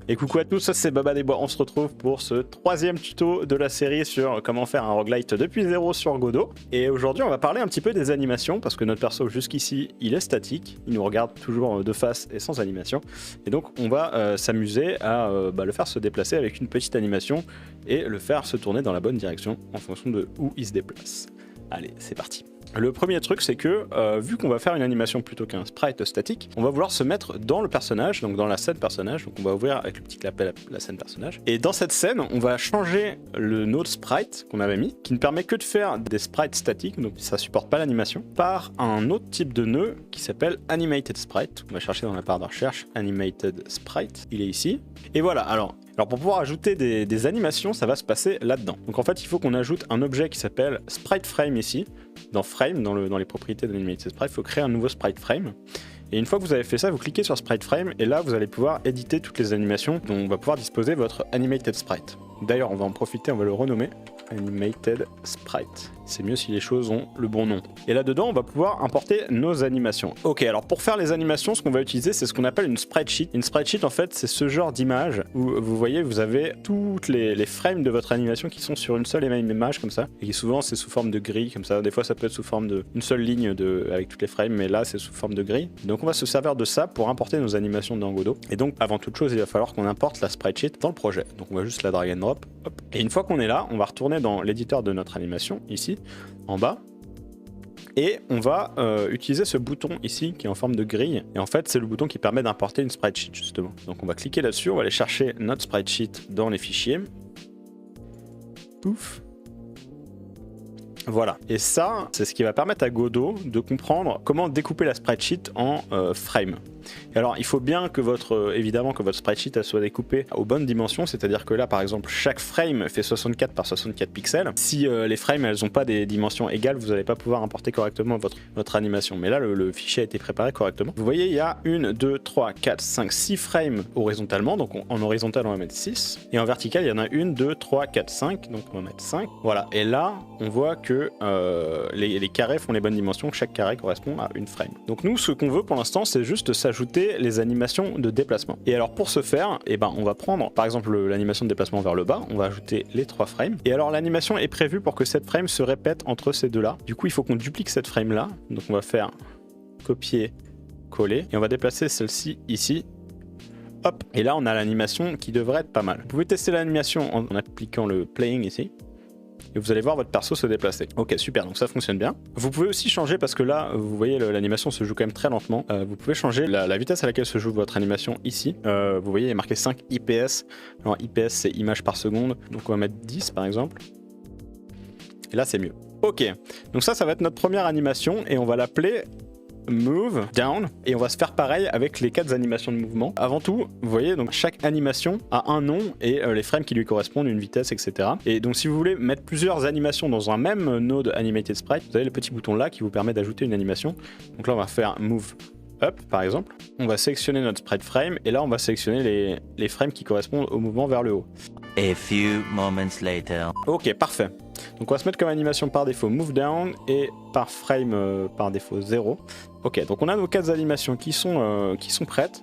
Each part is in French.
Et coucou à tous, c'est Baba des Bois, on se retrouve pour ce troisième tuto de la série sur comment faire un roguelite depuis zéro sur Godot. Et aujourd'hui on va parler un petit peu des animations, parce que notre perso jusqu'ici il est statique, il nous regarde toujours de face et sans animation. Et donc on va s'amuser à le faire se déplacer avec une petite animation et le faire se tourner dans la bonne direction en fonction de où il se déplace. Allez, c'est parti. Le premier truc, c'est que vu qu'on va faire une animation plutôt qu'un sprite statique, on va vouloir se mettre dans le personnage, donc dans la scène personnage. Donc on va ouvrir avec le petit clapet la scène personnage. Et dans cette scène, on va changer le node sprite qu'on avait mis, qui ne permet que de faire des sprites statiques, donc ça supporte pas l'animation, par un autre type de nœud qui s'appelle Animated Sprite. On va chercher dans la barre de recherche Animated Sprite, il est ici. Et voilà, alors pour pouvoir ajouter des animations, ça va se passer là-dedans. Donc en fait, il faut qu'on ajoute un objet qui s'appelle Sprite Frame ici. Dans Frame, dans les propriétés de l'Animated Sprite, il faut créer un nouveau Sprite Frame. Et une fois que vous avez fait ça, vous cliquez sur Sprite Frame et là, vous allez pouvoir éditer toutes les animations dont on va pouvoir disposer votre Animated Sprite. D'ailleurs, on va en profiter, on va le renommer Animated Sprite. C'est mieux si les choses ont le bon nom. Et là-dedans, on va pouvoir importer nos animations. Ok, alors pour faire les animations, ce qu'on va utiliser, c'est ce qu'on appelle une sprite sheet. Une sprite sheet, en fait, c'est ce genre d'image où vous voyez, vous avez toutes les frames de votre animation qui sont sur une seule et même image comme ça. Et qui souvent, c'est sous forme de grille comme ça. Des fois, ça peut être sous forme d'une seule ligne avec toutes les frames, mais là, c'est sous forme de grille. Donc, on va se servir de ça pour importer nos animations dans Godot. Et donc, avant toute chose, il va falloir qu'on importe la sprite sheet dans le projet. Donc, on va juste la drag and drop. Hop. Et une fois qu'on est là, on va retourner dans l'éditeur de notre animation, ici, en bas, et on va utiliser ce bouton ici qui est en forme de grille, et en fait c'est le bouton qui permet d'importer une sprite sheet justement. Donc on va cliquer là-dessus, on va aller chercher notre sprite sheet dans les fichiers. Pouf. Voilà, et ça, c'est ce qui va permettre à Godot de comprendre comment découper la sprite sheet en frame. Et alors, il faut bien que évidemment que votre sprite sheet elle soit découpée aux bonnes dimensions, c'est-à-dire que là, par exemple, chaque frame fait 64 par 64 pixels. Si les frames, elles n'ont pas des dimensions égales, vous n'allez pas pouvoir importer correctement votre animation. Mais là, le fichier a été préparé correctement. Vous voyez, il y a 1, 2, 3, 4, 5, 6 frames horizontalement, donc en horizontal, on va mettre 6. Et en vertical, il y en a 1, 2, 3, 4, 5, donc on va mettre 5. Voilà, et là, on voit que les carrés font les bonnes dimensions, chaque carré correspond à une frame. Donc nous, ce qu'on veut pour l'instant, c'est juste s'ajouter les animations de déplacement. Et alors pour ce faire, on va prendre par exemple l'animation de déplacement vers le bas, on va ajouter les 3 frames. Et alors l'animation est prévue pour que cette frame se répète entre ces deux-là. Du coup, il faut qu'on duplique cette frame-là. Donc on va faire copier, coller, et on va déplacer celle-ci ici. Hop, et là on a l'animation qui devrait être pas mal. Vous pouvez tester l'animation en appliquant le playing ici. Et vous allez voir votre perso se déplacer. Ok, super, donc ça fonctionne bien. Vous pouvez aussi changer, parce que là, vous voyez, l'animation se joue quand même très lentement. Vous pouvez changer la vitesse à laquelle se joue votre animation ici. Vous voyez, il est marqué 5 IPS. Alors IPS, c'est images par seconde. Donc on va mettre 10 par exemple. Et là, c'est mieux. Ok, donc ça va être notre première animation et on va l'appeler Move Down, et on va se faire pareil avec les 4 animations de mouvement. Avant tout, vous voyez, donc chaque animation a un nom et les frames qui lui correspondent, une vitesse, etc. Et donc si vous voulez mettre plusieurs animations dans un même node Animated Sprite, vous avez le petit bouton là qui vous permet d'ajouter une animation. Donc là on va faire Move Up par exemple. On va sélectionner notre Sprite Frame et là on va sélectionner les frames qui correspondent au mouvement vers le haut. A few moments later. Ok, parfait. Donc on va se mettre comme animation par défaut Move Down et par frame par défaut 0. Ok, donc on a nos 4 animations qui sont prêtes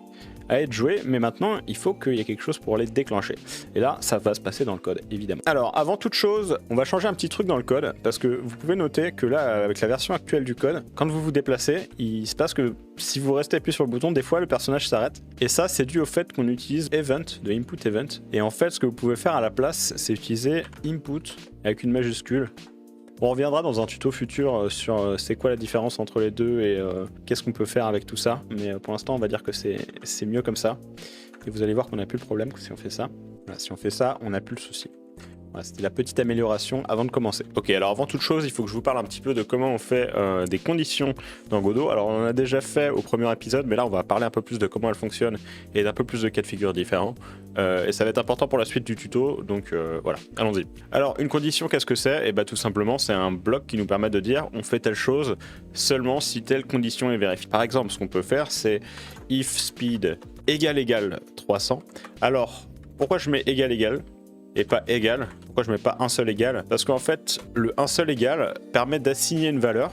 à être jouées, mais maintenant il faut qu'il y ait quelque chose pour les déclencher. Et là, ça va se passer dans le code, évidemment. Alors, avant toute chose, on va changer un petit truc dans le code, parce que vous pouvez noter que là, avec la version actuelle du code, quand vous vous déplacez, il se passe que si vous restez appuyé sur le bouton, des fois le personnage s'arrête. Et ça, c'est dû au fait qu'on utilise event, de input event. Et en fait, ce que vous pouvez faire à la place, c'est utiliser input avec une majuscule. On reviendra dans un tuto futur sur c'est quoi la différence entre les deux et qu'est-ce qu'on peut faire avec tout ça. Mais pour l'instant, on va dire que c'est mieux comme ça. Et vous allez voir qu'on n'a plus le problème si on fait ça. Voilà, si on fait ça, on n'a plus le souci. Voilà, c'était la petite amélioration avant de commencer. Ok, alors avant toute chose, il faut que je vous parle un petit peu de comment on fait des conditions dans Godot. Alors on en a déjà fait au premier épisode, mais là on va parler un peu plus de comment elles fonctionnent et d'un peu plus de cas de figure différents. Et ça va être important pour la suite du tuto, donc voilà, allons-y. Alors une condition, qu'est-ce que c'est? Et bah tout simplement, c'est un bloc qui nous permet de dire on fait telle chose seulement si telle condition est vérifiée. Par exemple, ce qu'on peut faire, c'est if speed égale 300. Alors, pourquoi je mets égal et pas égal? Pourquoi je mets pas un seul égal? Parce qu'en fait, le un seul égal permet d'assigner une valeur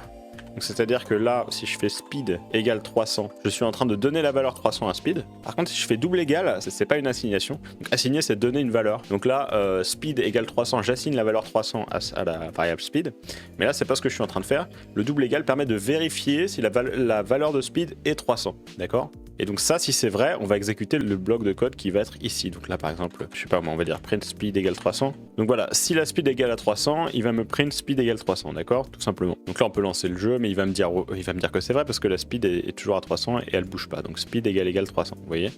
Donc c'est-à-dire que là, si je fais speed égale 300, je suis en train de donner la valeur 300 à speed. Par contre, si je fais double égal, c'est pas une assignation. Donc assigner, c'est donner une valeur. Donc là, speed égale 300, j'assigne la valeur 300 à la variable speed. Mais là, c'est pas ce que je suis en train de faire. Le double égal permet de vérifier si la valeur de speed est 300. D'accord ? Et donc ça, si c'est vrai, on va exécuter le bloc de code qui va être ici. Donc là, par exemple, je sais pas, on va dire print speed égale 300. Donc voilà, si la speed égale à 300, il va me print speed égale 300, d'accord ? Tout simplement. Donc là, on peut lancer le jeu, mais il va me dire que c'est vrai parce que la speed est toujours à 300 et elle bouge pas. Donc speed égale 300, vous voyez ?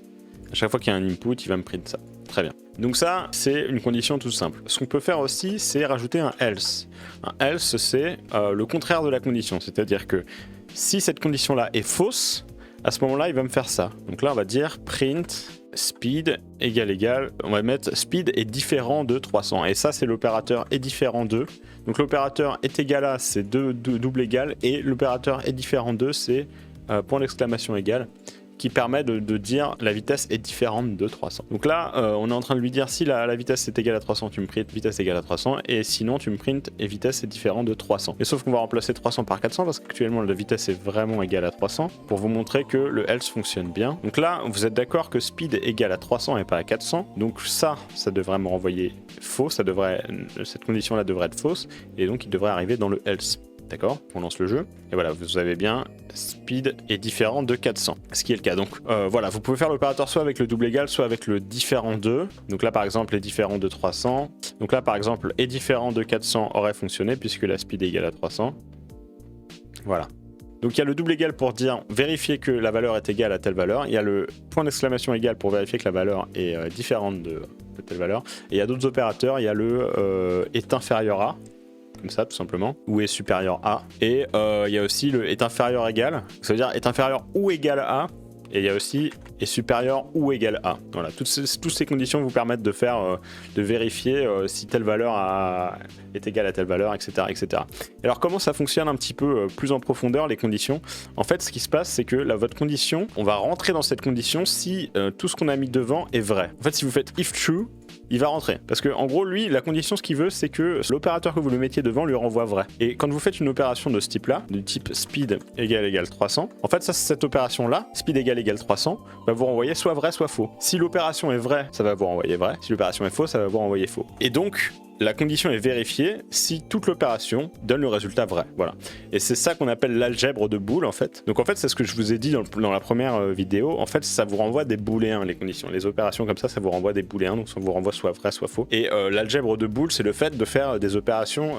À chaque fois qu'il y a un input, il va me print ça. Très bien. Donc ça, c'est une condition toute simple. Ce qu'on peut faire aussi, c'est rajouter un else. Un else, c'est le contraire de la condition. C'est-à-dire que si cette condition-là est fausse, à ce moment-là, il va me faire ça. Donc là, on va dire print speed égale, on va mettre speed est différent de 300. Et ça, c'est l'opérateur est différent de. Donc l'opérateur est égal à, c'est double égal. Et l'opérateur est différent de, c'est point d'exclamation égal, qui permet de dire la vitesse est différente de 300. Donc là, on est en train de lui dire si la vitesse est égale à 300, tu me printes vitesse égale à 300, et sinon tu me printes et vitesse est différente de 300. Et sauf qu'on va remplacer 300 par 400 parce qu'actuellement la vitesse est vraiment égale à 300 pour vous montrer que le else fonctionne bien. Donc là, vous êtes d'accord que speed est égal à 300 et pas à 400. Donc ça devrait me renvoyer faux, cette condition-là devrait être fausse, et donc il devrait arriver dans le else. D'accord ? On lance le jeu. Et voilà, vous avez bien speed est différent de 400. Ce qui est le cas. Donc voilà, vous pouvez faire l'opérateur soit avec le double égal, soit avec le différent de. Donc là, par exemple, est différent de 300. Donc là, par exemple, est différent de 400 aurait fonctionné puisque la speed est égale à 300. Voilà. Donc il y a le double égal pour dire vérifier que la valeur est égale à telle valeur. Il y a le point d'exclamation égal pour vérifier que la valeur est différente de telle valeur. Et il y a d'autres opérateurs. Il y a le est inférieur à. Comme ça tout simplement, ou est supérieur à, et il y a aussi le est inférieur égal, ça veut dire est inférieur ou égal à, et il y a aussi est supérieur ou égal à. Voilà, toutes ces conditions vous permettent de faire, de vérifier si telle valeur est égale à telle valeur, etc., etc. Alors comment ça fonctionne un petit peu plus en profondeur les conditions ? En fait, ce qui se passe, c'est que là, votre condition, on va rentrer dans cette condition si tout ce qu'on a mis devant est vrai. En fait, si vous faites if true, il va rentrer. Parce que en gros, lui, la condition, ce qu'il veut, c'est que l'opérateur que vous le mettiez devant lui renvoie vrai. Et quand vous faites une opération de ce type-là, du type speed égale 300, en fait, ça, cette opération-là, speed égale 300, va vous renvoyer soit vrai, soit faux. Si l'opération est vraie, ça va vous renvoyer vrai. Si l'opération est fausse, ça va vous renvoyer faux. Et donc, la condition est vérifiée si toute l'opération donne le résultat vrai. Voilà. Et c'est ça qu'on appelle l'algèbre de Boole en fait. Donc en fait, c'est ce que je vous ai dit dans la première vidéo. En fait, ça vous renvoie des booléens, les conditions. Les opérations comme ça vous renvoie des booléens. Donc ça vous renvoie soit vrai, soit faux. Et l'algèbre de Boole, c'est le fait de faire des opérations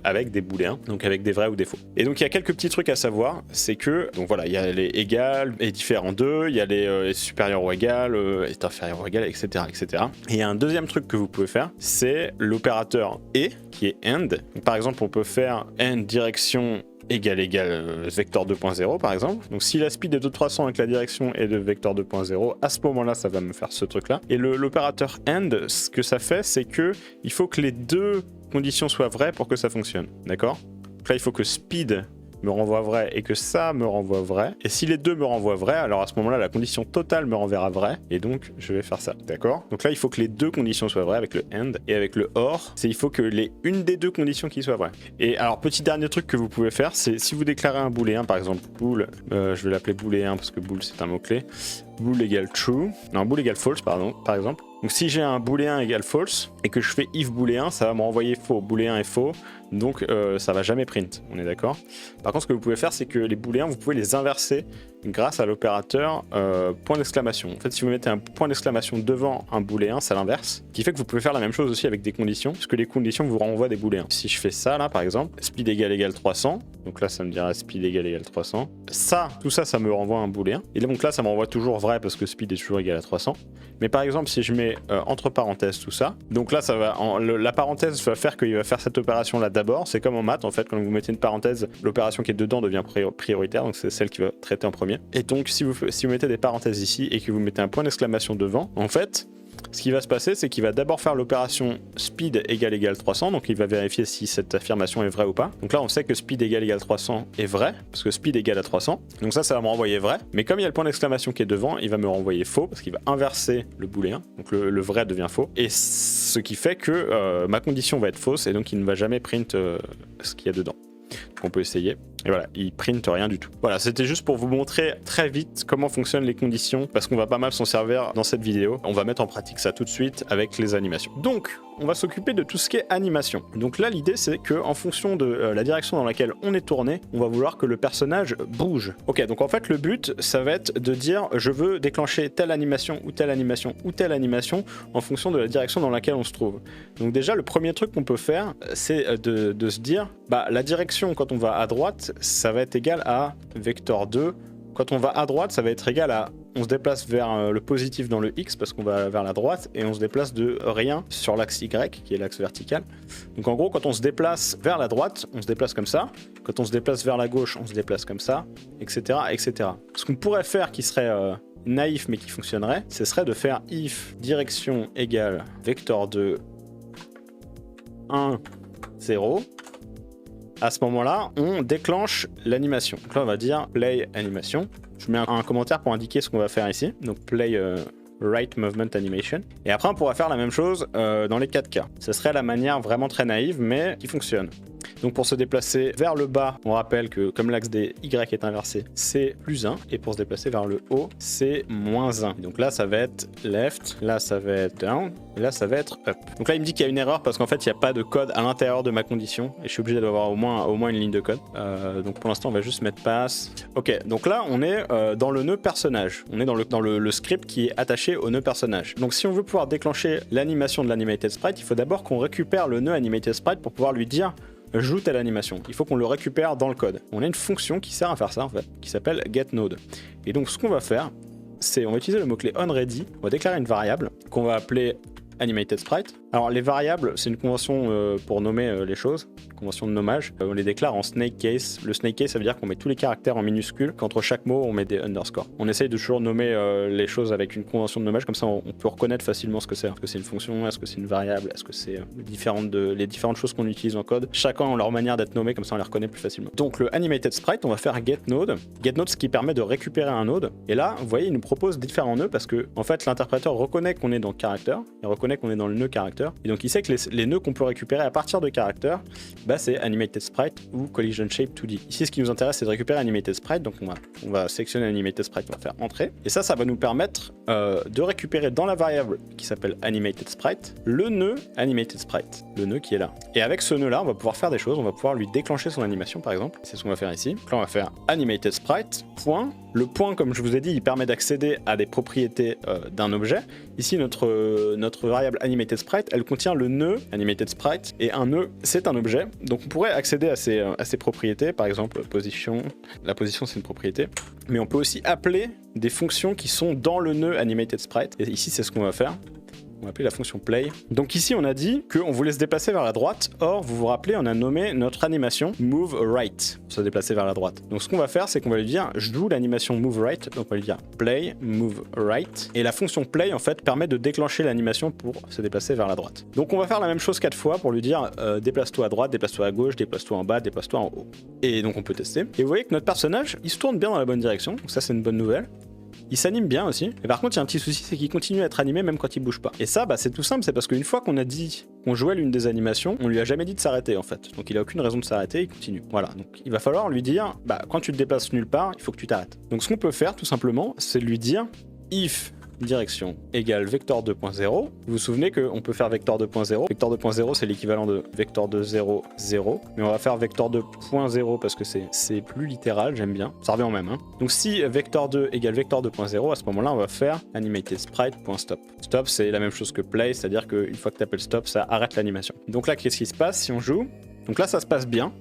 avec des booléens, donc avec des vrais ou des faux. Et donc il y a quelques petits trucs à savoir. C'est que, donc voilà, il y a les égales et différents d'eux, il y a les supérieurs ou égales, est inférieur ou égal, etc., etc. Et il y a un deuxième truc que vous pouvez faire, c'est l'opérateur et qui est end. Donc, par exemple, on peut faire end direction égale vecteur 2.0 par exemple. Donc si la speed est de 300 et que la direction est de vecteur 2.0, à ce moment-là, ça va me faire ce truc-là. Et l'opérateur end, ce que ça fait, c'est que il faut que les deux conditions soient vraies pour que ça fonctionne. D'accord ? Donc là, il faut que speed me renvoie vrai et que ça me renvoie vrai. Et si les deux me renvoient vrai, alors à ce moment-là, la condition totale me renverra vrai. Et donc, je vais faire ça. D'accord ? Donc là, il faut que les deux conditions soient vraies avec le end. Et avec le or, il faut que une des deux conditions qui soit vraie. Et alors, petit dernier truc que vous pouvez faire, c'est si vous déclarez un booléen, par exemple, bool, je vais l'appeler booléen parce que bool, c'est un mot-clé. Bool égale true. Non, bool égale false, pardon, par exemple. Donc si j'ai un booléen égale false et que je fais if booléen, ça va me renvoyer faux. Booléen est faux, donc ça va jamais print. On est d'accord ? Par contre, ce que vous pouvez faire, c'est que les booléens, vous pouvez les inverser grâce à l'opérateur point d'exclamation. En fait, si vous mettez un point d'exclamation devant un booléen, ça l'inverse. Ce qui fait que vous pouvez faire la même chose aussi avec des conditions, puisque les conditions vous renvoient des booléens. Si je fais ça là, par exemple, speed égale 300, donc là ça me dira speed égale 300. Ça, tout ça, ça me renvoie un booléen. Et donc là, ça me renvoie toujours vrai parce que speed est toujours égal à 300. Mais par exemple, si je mets entre parenthèses tout ça, donc là, ça va la parenthèse va faire qu'il va faire cette opération là d'abord. C'est comme en maths en fait, quand vous mettez une parenthèse, l'opération qui est dedans devient prioritaire, donc c'est celle qui va traiter en premier. Et donc si vous mettez des parenthèses ici et que vous mettez un point d'exclamation devant, en fait, ce qui va se passer, c'est qu'il va d'abord faire l'opération speed égale 300, donc il va vérifier si cette affirmation est vraie ou pas. Donc là, on sait que speed égale 300 est vrai, parce que speed égale à 300. Donc ça va me renvoyer vrai. Mais comme il y a le point d'exclamation qui est devant, il va me renvoyer faux, parce qu'il va inverser le booléen. Donc le vrai devient faux. Et ce qui fait que ma condition va être fausse, et donc il ne va jamais print ce qu'il y a dedans. Donc on peut essayer. Et voilà, il print rien du tout. Voilà, c'était juste pour vous montrer très vite comment fonctionnent les conditions, parce qu'on va pas mal s'en servir dans cette vidéo. On va mettre en pratique ça tout de suite avec les animations. Donc, on va s'occuper de tout ce qui est animation. Donc là, l'idée, c'est qu'en fonction de la direction dans laquelle on est tourné, on va vouloir que le personnage bouge. Ok, donc en fait, le but, ça va être de dire, je veux déclencher telle animation ou telle animation ou telle animation en fonction de la direction dans laquelle on se trouve. Donc déjà, le premier truc qu'on peut faire, c'est de se dire, bah, la direction, quand on va à droite, ça va être égal à vecteur 2. Quand on va à droite, ça va être égal à... On se déplace vers le positif dans le X parce qu'on va vers la droite et on se déplace de rien sur l'axe Y qui est l'axe vertical. Donc en gros, quand on se déplace vers la droite, on se déplace comme ça. Quand on se déplace vers la gauche, on se déplace comme ça, etc. etc. Ce qu'on pourrait faire qui serait naïf mais qui fonctionnerait, ce serait de faire if direction égale vecteur de 1, 0. À ce moment-là, on déclenche l'animation. Donc là, on va dire play animation. Je mets un commentaire pour indiquer ce qu'on va faire ici. Donc play right movement animation. Et après, on pourra faire la même chose dans les 4 cas. Ce serait la manière vraiment très naïve, mais qui fonctionne. Donc pour se déplacer vers le bas, on rappelle que comme l'axe des Y est inversé, c'est +1. Et pour se déplacer vers le haut, c'est -1. Donc là, ça va être left, là, ça va être down, et là, ça va être up. Donc là, il me dit qu'il y a une erreur parce qu'en fait, il n'y a pas de code à l'intérieur de ma condition. Et je suis obligé d'avoir au moins une ligne de code. Donc pour l'instant, on va juste mettre pass. Ok, donc là, on est dans le nœud personnage. On est dans le script qui est attaché au nœud personnage. Donc si on veut pouvoir déclencher l'animation de l'animated sprite, il faut d'abord qu'on récupère le nœud animated sprite pour pouvoir lui dire joue telle animation. Il faut qu'on le récupère dans le code. On a une fonction qui sert à faire ça en fait, qui s'appelle getNode. Et donc ce qu'on va faire, c'est on va utiliser le mot-clé onReady, on va déclarer une variable qu'on va appeler animated sprite. Alors les variables, c'est une convention pour nommer les choses, une convention de nommage. On les déclare en snake case. Le snake case, ça veut dire qu'on met tous les caractères en minuscules, qu'entre chaque mot, on met des underscores. On essaye de toujours nommer les choses avec une convention de nommage, comme ça on peut reconnaître facilement ce que c'est. Est-ce que c'est une fonction, est-ce que c'est une variable, est-ce que c'est les différentes choses qu'on utilise en code. Chacun a leur manière d'être nommé, comme ça on les reconnaît plus facilement. Donc le animated sprite, on va faire getNode. GetNode, ce qui permet de récupérer un node. Et là, vous voyez, il nous propose différents nœuds parce que en fait, l'interpréteur reconnaît qu'on est dans caractère, il reconnaît qu'on est dans le nœud caractère. Et donc il sait que les nœuds qu'on peut récupérer à partir de caractère, bah, c'est animated sprite ou collision shape 2D. Ici, ce qui nous intéresse, c'est de récupérer animated sprite. Donc on va sélectionner animated sprite, on va faire entrée. Et ça va nous permettre de récupérer dans la variable qui s'appelle animated sprite le nœud animated sprite, le nœud qui est là. Et avec ce nœud là, on va pouvoir faire des choses. On va pouvoir lui déclencher son animation par exemple. C'est ce qu'on va faire ici. Donc là, on va faire animated sprite point. Le point, comme je vous ai dit, il permet d'accéder à des propriétés d'un objet. Ici, notre variable animated sprite, elle contient le nœud animated sprite, et un nœud, c'est un objet. Donc on pourrait accéder à ces propriétés, par exemple position. La position, c'est une propriété. Mais on peut aussi appeler des fonctions qui sont dans le nœud animated sprite. Et ici, c'est ce qu'on va faire. On va appeler la fonction play. Donc ici, on a dit qu'on voulait se déplacer vers la droite. Or, vous vous rappelez, on a nommé notre animation move right, pour se déplacer vers la droite. Donc ce qu'on va faire, c'est qu'on va lui dire, je joue l'animation move right. Donc on va lui dire play move right. Et la fonction play, en fait, permet de déclencher l'animation pour se déplacer vers la droite. Donc on va faire la même chose 4 fois pour lui dire, déplace-toi à droite, déplace-toi à gauche, déplace-toi en bas, déplace-toi en haut. Et donc on peut tester. Et vous voyez que notre personnage, il se tourne bien dans la bonne direction. Donc ça, c'est une bonne nouvelle. Il s'anime bien aussi. Et par contre, il y a un petit souci, c'est qu'il continue à être animé même quand il bouge pas. Et ça, bah, c'est tout simple, c'est parce qu'une fois qu'on a dit qu'on jouait l'une des animations, on lui a jamais dit de s'arrêter en fait. Donc il a aucune raison de s'arrêter, il continue. Voilà, donc il va falloir lui dire, bah, quand tu te déplaces nulle part, il faut que tu t'arrêtes. Donc ce qu'on peut faire tout simplement, c'est lui dire if direction égale vector 2.0. Vous vous souvenez qu'on peut faire vector 2.0. Vector 2.0, c'est l'équivalent de vector 2, 0, 0. Mais on va faire vector 2.0 parce que c'est plus littéral, j'aime bien. Ça revient au même. Hein. Donc si vector 2 égale vector 2.0, à ce moment-là, on va faire animated sprite.stop. Stop, c'est la même chose que play, c'est-à-dire qu'une fois que tu appelles stop, ça arrête l'animation. Donc là, qu'est-ce qui se passe si on joue? Donc là, ça se passe bien.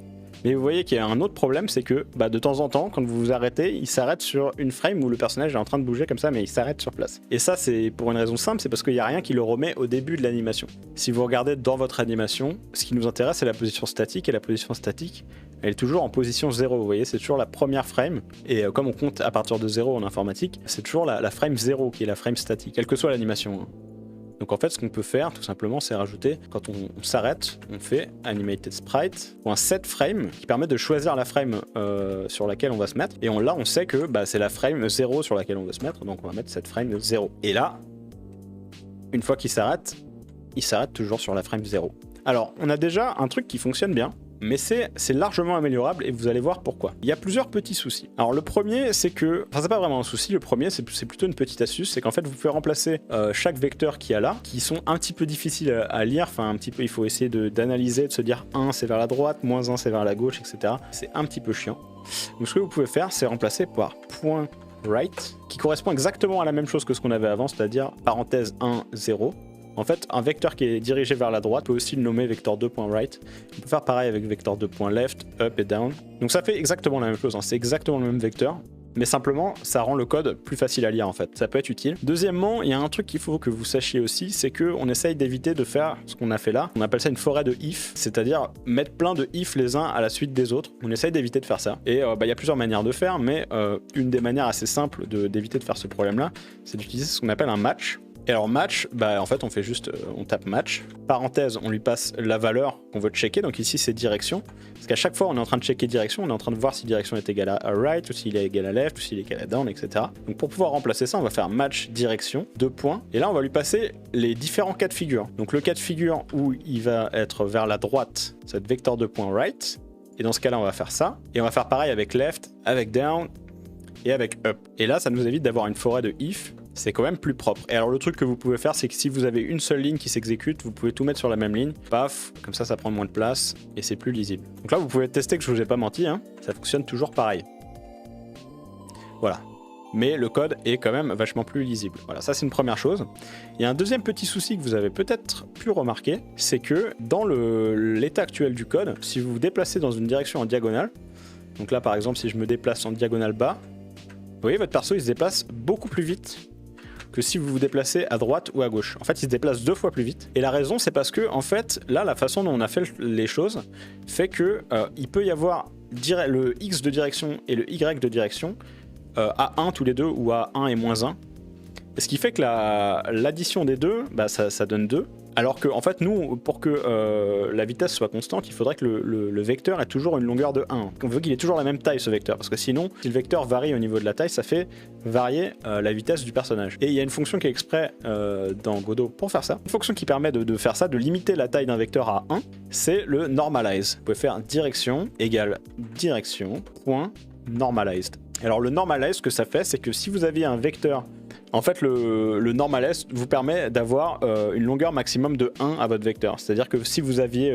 Mais vous voyez qu'il y a un autre problème, c'est que bah, de temps en temps, quand vous vous arrêtez, il s'arrête sur une frame où le personnage est en train de bouger comme ça, mais il s'arrête sur place. Et ça, c'est pour une raison simple, c'est parce qu'il n'y a rien qui le remet au début de l'animation. Si vous regardez dans votre animation, ce qui nous intéresse, c'est la position statique, et la position statique, elle est toujours en position 0, vous voyez, c'est toujours la première frame, et comme on compte à partir de 0 en informatique, c'est toujours la frame 0 qui est la frame statique, quelle que soit l'animation. Hein. Donc en fait, ce qu'on peut faire, tout simplement, c'est rajouter, quand on s'arrête, on fait animated sprite ou un set frame qui permet de choisir la frame sur laquelle on va se mettre. Et là, on sait que bah, c'est la frame 0 sur laquelle on veut se mettre, donc on va mettre set frame 0. Et là, une fois qu'il s'arrête, il s'arrête toujours sur la frame 0. Alors, on a déjà un truc qui fonctionne bien. mais c'est largement améliorable et vous allez voir pourquoi. Il y a plusieurs petits soucis. Alors le premier, c'est que, enfin c'est pas vraiment un souci, le premier c'est plutôt une petite astuce, c'est qu'en fait vous pouvez remplacer chaque vecteur qu'il y a là, qui sont un petit peu difficiles à lire, enfin un petit peu, il faut essayer d'analyser, de se dire 1 c'est vers la droite, moins 1 c'est vers la gauche, etc. C'est un petit peu chiant. Donc ce que vous pouvez faire, c'est remplacer par point right, qui correspond exactement à la même chose que ce qu'on avait avant, c'est-à-dire parenthèse 1, 0. En fait, un vecteur qui est dirigé vers la droite peut aussi le nommer vecteur 2.right. On peut faire pareil avec vecteur 2.left, up et down. Donc ça fait exactement la même chose, hein. C'est exactement le même vecteur. Mais simplement, ça rend le code plus facile à lire en fait. Ça peut être utile. Deuxièmement, il y a un truc qu'il faut que vous sachiez aussi, c'est qu'on essaye d'éviter de faire ce qu'on a fait là. On appelle ça une forêt de if, c'est-à-dire mettre plein de if les uns à la suite des autres. On essaye d'éviter de faire ça. Et il y a plusieurs manières de faire, mais une des manières assez simples d'éviter de faire ce problème-là, c'est d'utiliser ce qu'on appelle un match. Et alors match, en fait on fait juste, on tape match, parenthèse, on lui passe la valeur qu'on veut checker, donc ici c'est direction, parce qu'à chaque fois on est en train de checker direction, on est en train de voir si direction est égale à right, ou s'il est égal à left, ou s'il est égal à down, etc. Donc pour pouvoir remplacer ça, on va faire match direction, 2 points, et là on va lui passer les différents cas de figure. Donc le cas de figure où il va être vers la droite, c'est vecteur 2.right, et dans ce cas-là on va faire ça, et on va faire pareil avec left, avec down, et avec up. Et là ça nous évite d'avoir une forêt de if, c'est quand même plus propre. Et alors le truc que vous pouvez faire, c'est que si vous avez une seule ligne qui s'exécute, vous pouvez tout mettre sur la même ligne, paf, comme ça prend moins de place et c'est plus lisible. Donc là vous pouvez tester que je vous ai pas menti, hein, ça fonctionne toujours pareil. Voilà. Mais le code est quand même vachement plus lisible. Voilà, ça c'est une première chose. Il y a un deuxième petit souci que vous avez peut-être pu remarquer, c'est que dans l'état actuel du code, si vous vous déplacez dans une direction en diagonale, donc là par exemple si je me déplace en diagonale bas, vous voyez votre perso il se déplace beaucoup plus vite que si vous vous déplacez à droite ou à gauche. En fait, il se déplace 2 fois plus vite. Et la raison, c'est parce que, en fait, là, la façon dont on a fait les choses fait que il peut y avoir le X de direction et le Y de direction à 1 tous les deux ou à 1 et moins 1. Ce qui fait que l'addition des deux, ça donne 2. Alors que, en fait, nous, pour que la vitesse soit constante, il faudrait que le vecteur ait toujours une longueur de 1. On veut qu'il ait toujours la même taille, ce vecteur, parce que sinon, si le vecteur varie au niveau de la taille, ça fait varier la vitesse du personnage. Et il y a une fonction qui est exprès dans Godot pour faire ça. Une fonction qui permet de faire ça, de limiter la taille d'un vecteur à 1, c'est le normalize. Vous pouvez faire direction égale direction point normalized. Alors le normalize, ce que ça fait, c'est que si vous aviez un vecteur... En fait, le normalize vous permet d'avoir une longueur maximum de 1 à votre vecteur. C'est-à-dire que si vous aviez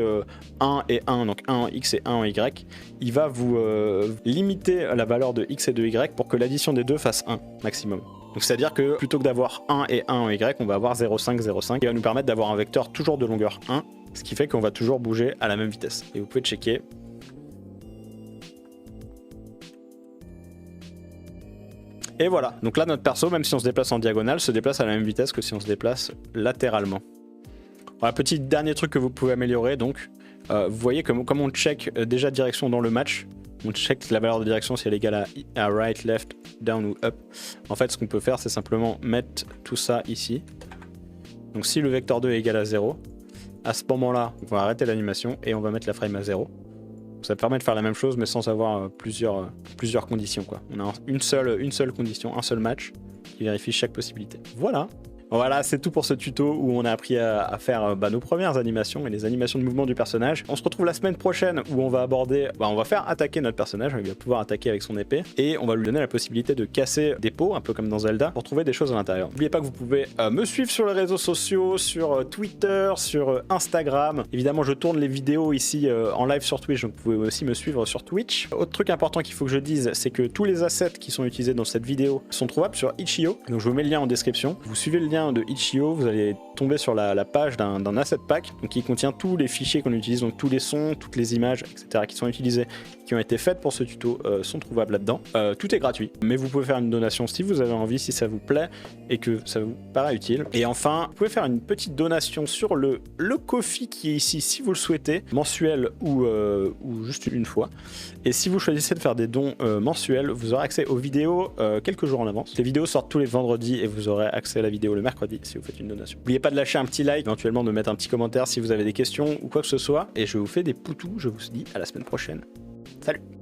1 et 1, donc 1 en x et 1 en y, il va vous limiter la valeur de x et de y pour que l'addition des deux fasse 1 maximum. Donc c'est-à-dire que plutôt que d'avoir 1 et 1 en y, on va avoir 0,5, 0,5, qui va nous permettre d'avoir un vecteur toujours de longueur 1, ce qui fait qu'on va toujours bouger à la même vitesse. Et vous pouvez checker. Et voilà, donc là notre perso, même si on se déplace en diagonale, se déplace à la même vitesse que si on se déplace latéralement. Voilà, petit dernier truc que vous pouvez améliorer, donc vous voyez comme on check déjà direction dans le match, on check la valeur de direction si elle est égale à right, left, down ou up. En fait ce qu'on peut faire c'est simplement mettre tout ça ici. Donc si le vecteur 2 est égal à 0, à ce moment là on va arrêter l'animation et on va mettre la frame à 0. Ça permet de faire la même chose mais sans avoir plusieurs conditions quoi. On a une seule condition, un seul match qui vérifie chaque possibilité. Voilà, c'est tout pour ce tuto où on a appris à faire nos premières animations et les animations de mouvement du personnage. On se retrouve la semaine prochaine où on va aborder, on va faire attaquer notre personnage, il va pouvoir attaquer avec son épée et on va lui donner la possibilité de casser des pots, un peu comme dans Zelda, pour trouver des choses à l'intérieur. N'oubliez pas que vous pouvez me suivre sur les réseaux sociaux, sur Twitter, sur Instagram. Évidemment, je tourne les vidéos ici en live sur Twitch, donc vous pouvez aussi me suivre sur Twitch. Autre truc important qu'il faut que je dise, c'est que tous les assets qui sont utilisés dans cette vidéo sont trouvables sur Itch.io, donc je vous mets le lien en description. Vous suivez le lien de Itch.io, vous allez tomber sur la page d'un asset pack donc qui contient tous les fichiers qu'on utilise, donc tous les sons, toutes les images, etc. qui sont utilisés, qui ont été faites pour ce tuto sont trouvables là-dedans. Tout est gratuit, mais vous pouvez faire une donation si vous avez envie, si ça vous plaît et que ça vous paraît utile. Et enfin, vous pouvez faire une petite donation sur le Ko-fi qui est ici si vous le souhaitez, mensuel ou juste une fois. Et si vous choisissez de faire des dons mensuels, vous aurez accès aux vidéos quelques jours en avance. Les vidéos sortent tous les vendredis et vous aurez accès à la vidéo le mercredi si vous faites une donation. N'oubliez pas de lâcher un petit like, éventuellement de mettre un petit commentaire si vous avez des questions ou quoi que ce soit. Et je vous fais des poutous, je vous dis à la semaine prochaine. Salut!